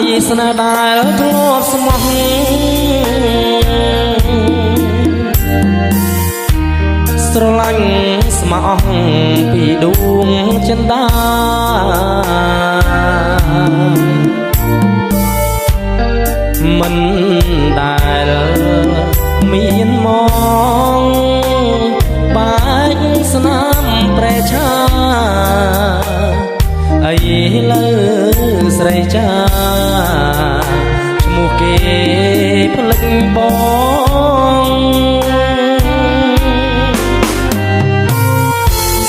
យស្នេហ៍ដែលធ្លាប់ស្មោះស្រឡាញ់ស្មោះពីដួងចិន្តាមិនដែលមានមកបាច់ស្នាមប្រេឆាអីលើស្រីចាឈ្មោះគេផ្លិចបង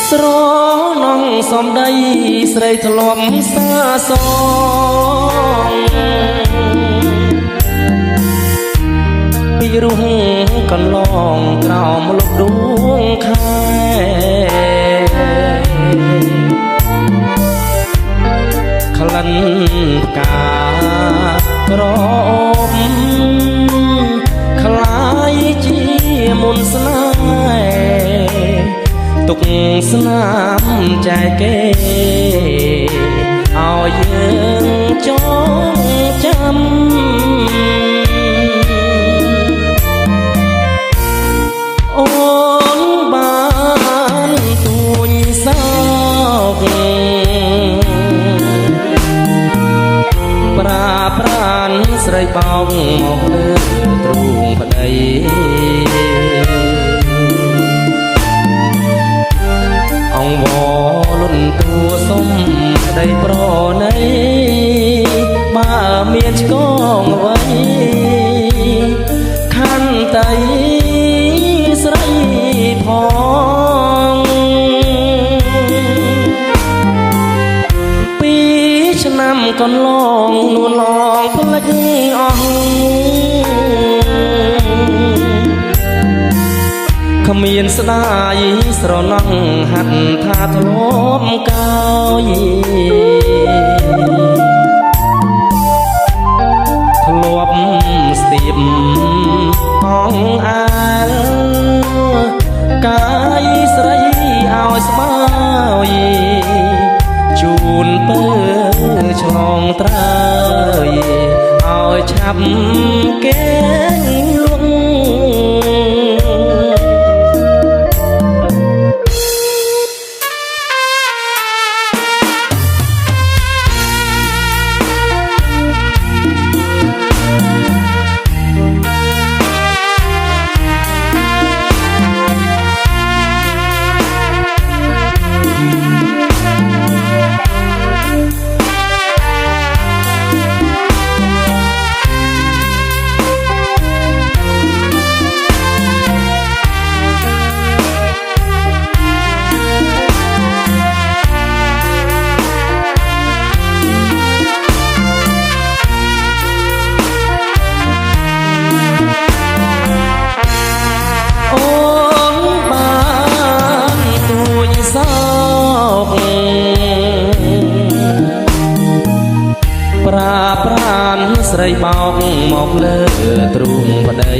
ស្រណងសំដីស្រីធ្លាប់សាសងពីរុះកន្លងក្រោមលុបដួងខែក្លិនផ្កាក្រអូបคล้ายជាមុនស្នេហ៍ទុកស្នាមចែកគេឲ្យយើងចងចាំអូនបានទួញសោកប្រានស្រីបោកមកលើទ្រូងប្តីអង្វរលុនតួសុំប្តីប្រណីបើមានឆ្កងអ្វីខន្តីស្រីផងឆ្នាំកន្លងនួនឡងផ្លិចអស់គ្មានស្ដាយស្រណងហាត់ថាធ្លាប់កោយធ្លាប់ស្ទាបអងអាលកាយស្រីឲ្យស្បើយជូនពើឆ្លងត្រើយឲ្យឆាប់គេលួងប្រានស្រីបោកមកលើទ្រូងប្តី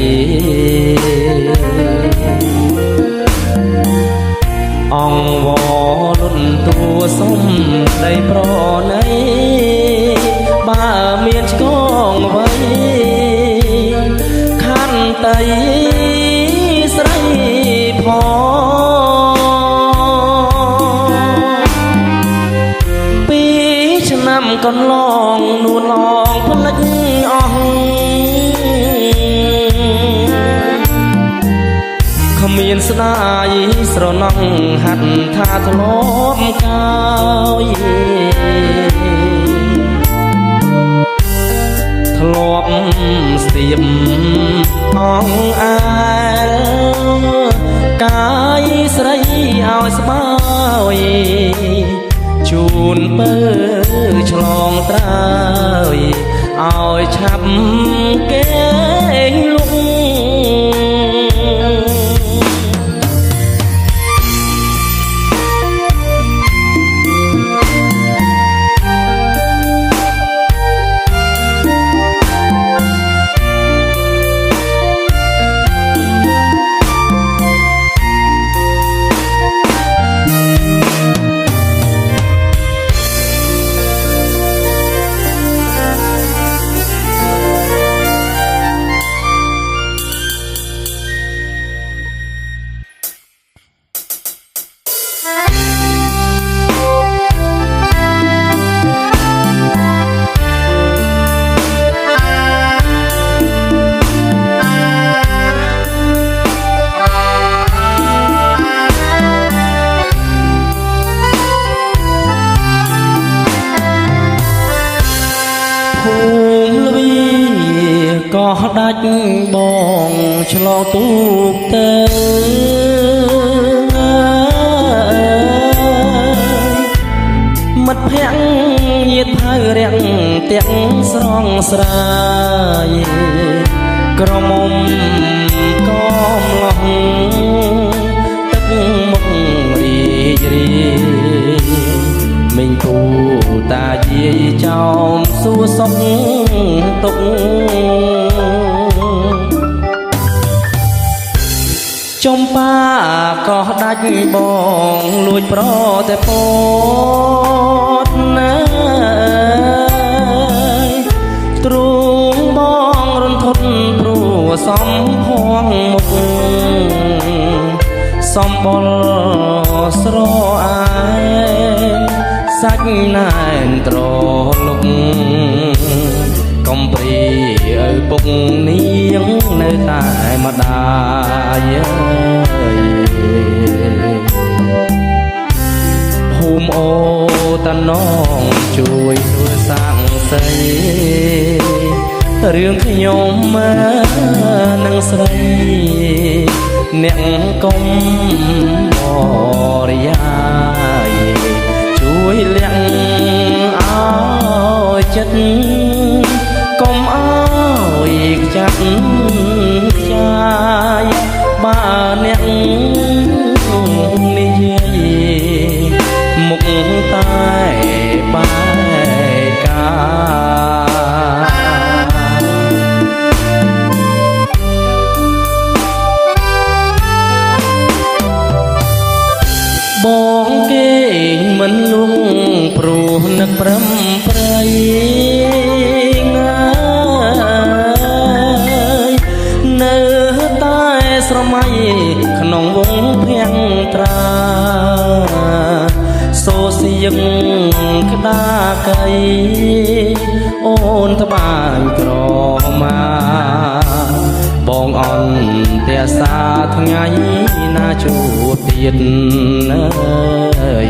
អង្វរលុនតួសុំប្តីប្រណីបើមានឆ្កងអ្វីខន្តីស្រីផងឆ្នាំកន្លងនួនឡងផ្លិចអស់គ្មានស្ដាយស្រណងហាត់ថាធ្លាប់កោយធ្លាប់ស្ទាបអងអាលកាយស្រីឲ្យស្បើយជូនពើឆ្លងត្រើយឲ្យឆាប់គេលួង ភូមិលវីក៏ដាច់បងឆ្លងទូកទៅមិត្តភក្តិញាតិហើយរាំងទាំងស្រងស្រាយក្រមុំក៏មលោះទឹកមុខរីករាយមិញពូតាយាយចោមសួរសុខទុកចំប៉ាក៏ដាច់បងលួចប្រតែពតណាទ្រូងបងរន្ធត់ព្រោះសំភងមុខសំបលស្រអាយសាច់ណែនត្រលុកកំព្រីឪពុកនាងនៅតែម្ដាយភូមិអូតាណងជួយធ្វើសាំងសីរឿងខ្ញុំនឹងស្រីអ្នកកុំបរិយាយជួយលាក់ឲ្យចិត្តកុំអើយខ្ចាត់ខ្ចាយបើអ្នកនិយាយមុខតែបែកកាបងគេមិនលួងព្រោះនឹកប្រំប្រៃនៅតែស្រមៃក្នុងវងភាំងត្រាសូសៀងក្តាកៃអូនត្បាញក្រមាបងអន្តរសាថ្ងៃណាជួបទៀតអើយ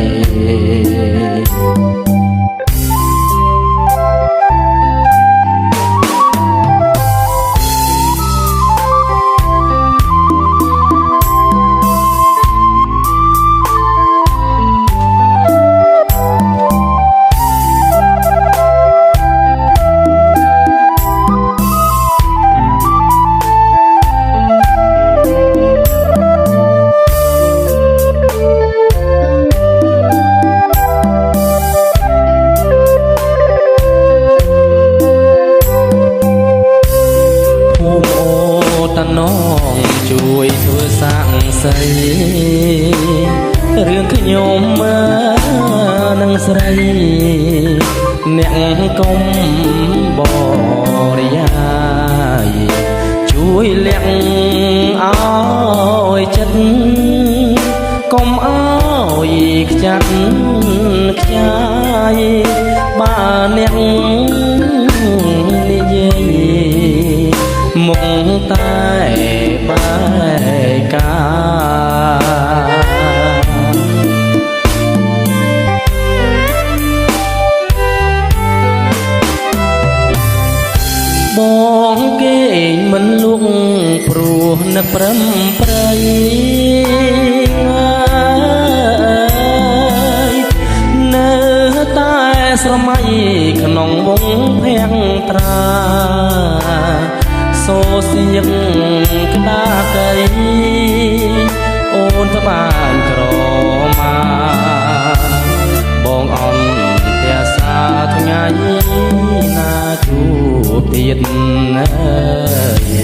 ជួយធ្វើសាំងសីរឿងខ្ញុំនឹងស្រីអ្នកកុំបរិយាយជួយលាក់ឲ្យចិត្តកុំអើយខ្ចាត់ខ្ចាយបើអ្នកនិយាយមុខតែបែកកាបងគេមិនលួងព្រោះនឹកប្រំប្រៃនៅតែស្រមៃក្នុងវងភាំងត្រាសូសៀងក្តាកៃអូនត្បាញក្រមាបងអន្តរសាថ្ងៃណាជួបទៀតអើយ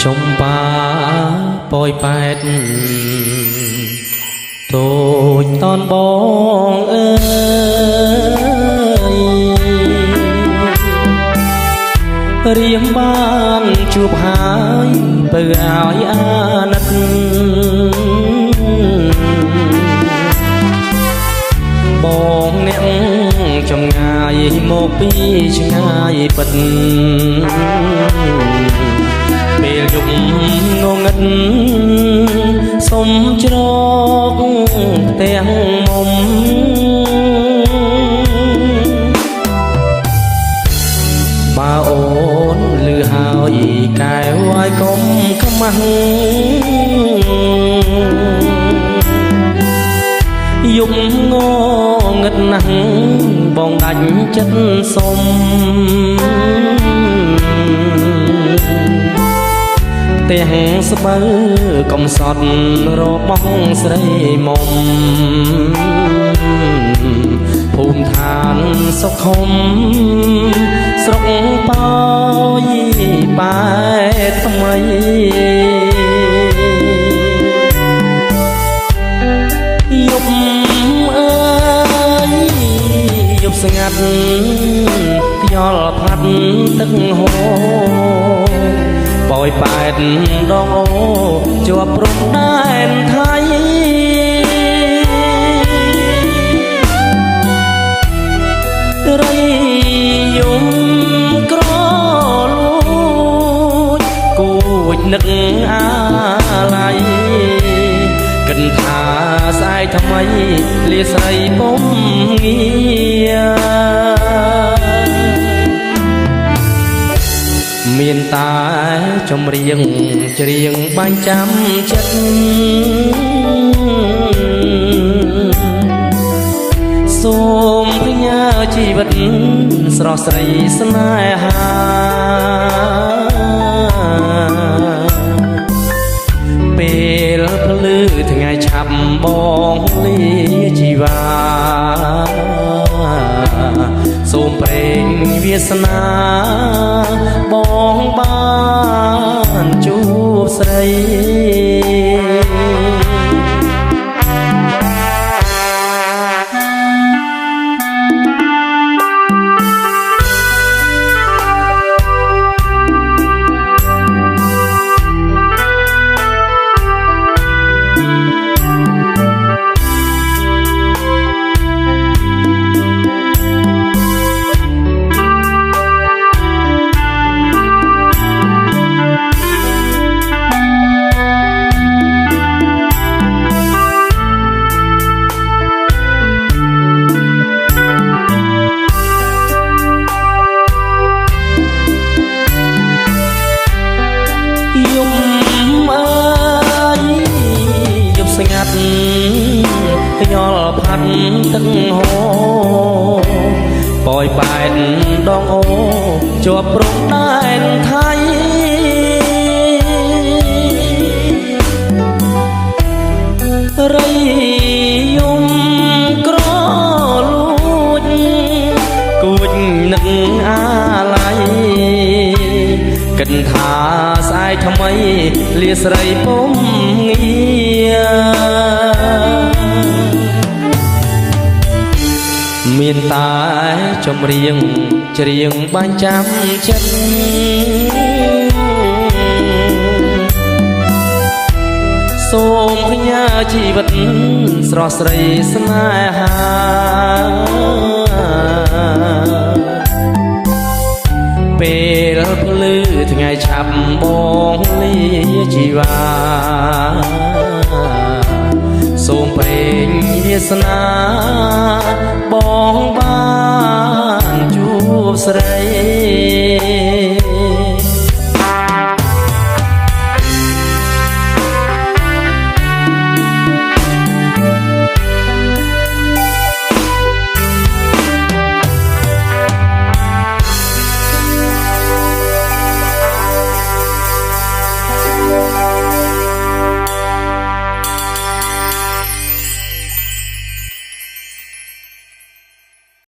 ចំបាប៉ោយប៉ែតតូចតនបងអើយរៀមបានជួបហើយបើឲ្យអាណិតបងអ្នកចំងាយមកពីឆ្ងាយពិតពេលយប់ងងឹតសុំជ្រកទាំងមុំបើអូនលឺហើយកែវឲ្យកុំខ្មាស់យប់ងងឹតណាស់បងដាច់ចិត្តសុំទាំងស្បូវកំសត់របស់ស្រីមុំភូមិឋានសុខុមស្រុកប៉ោយប៉ែថ្មីយប់អើយយប់ស្ងាត់ខ្យល់ផាត់ទឹកហូរប៉ោយប៉ែតដងអូជាប់ព្រំដែនថៃរីយំក្រលួចគួចនឹកអាឡ័យគិនថាស្អែកថ្មីលាស្រីពុំងារមានតែចម្រៀងច្រៀងបាញ់ចាំចិត្តសូមផ្ញើជីវិតស្រស់ស្រីស្នេហាពេលភ្លឺថ្ងៃឆាប់បងលាជីវ៉ាសូមព្រេងវាសនាបងបានជួបស្រីស្ងាត់ខ្យល់ផាត់ទឹកហូរប៉ោយប៉ែតដងអូជាប់ព្រំដែនថៃរីយំក្រលួចគួចនឹកអាឡ័យគិនថាស្អែកថ្មីលាស្រីពុំងារមានតែចម្រៀងច្រៀងបាញ់ចាំចិត្តសូមផ្ញើជីវិតស្រស់ស្រីស្នេហាពេលភ្លឺថ្ងៃឆាប់បងលាជីវ៉ាសូមព្រេងវាសនាបងបានជួបស្រី